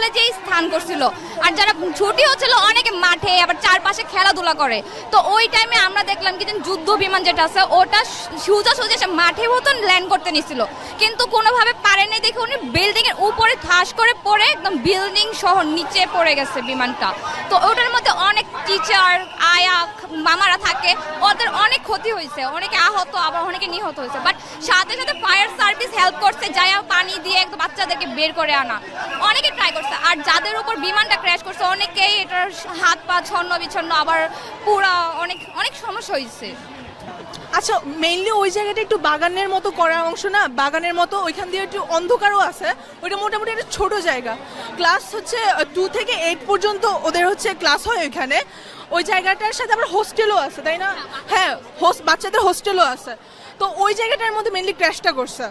কলেজেই স্থান করছিল, আর যারা ছুটি হচ্ছিল অনেকে মাঠে, আবার চারপাশে খেলাধুলা করে। তো ওই টাইমে আমরা দেখলাম কি যুদ্ধ বিমান যেটা আছে ওটা সোজা সে মাঠের মতন ল্যান্ড করতে নিছিল, কিন্তু কোনোভাবে পারেনি দেখে উনি বিল্ডিং এর উপরে ঠাস করে পড়ে একদম বিল্ডিং সহ নিচে পড়ে গেছে বিমানটা। তো ওটার মধ্যে অনেক টিচার আয়া মামারা থাকে, ওদের অনেক ক্ষতি হয়েছে, অনেকে আহত আবার অনেকে নিহত হয়েছে। বাট সাথে সাথে ফায়ার সার্ভিস হেল্প করছে, যায়া পানি দিয়ে একদম বাচ্চাদেরকে বের করে আনা, অনেকে ট্রাই করছে। আর যাদের উপর বিমানটা ক্র্যাশ করছে অনেকেই এটার হাত পা ছন্ন বিছন্ন, আবার পুরা অনেক অনেক সমস্যা হয়েছে। আচ্ছা, মেইনলি ওই জায়গাটা একটু বাগানের মতো করা অংশ না, বাগানের মতো, ওইখান দিয়ে একটু অন্ধকারও আছে। ওইটা মোটামুটি একটা ছোট জায়গা, ক্লাস হচ্ছে 2 থেকে 8 পর্যন্ত ওদের হচ্ছে ক্লাস হয় ওইখানে। ওই জায়গাটার সাথে আবার হোস্টেলও আছে, তাই না? হ্যাঁ, বাচ্চাদের হোস্টেলও আছে। তো ওই জায়গাটার মধ্যে মেইনলি ক্র্যাশটা করছে।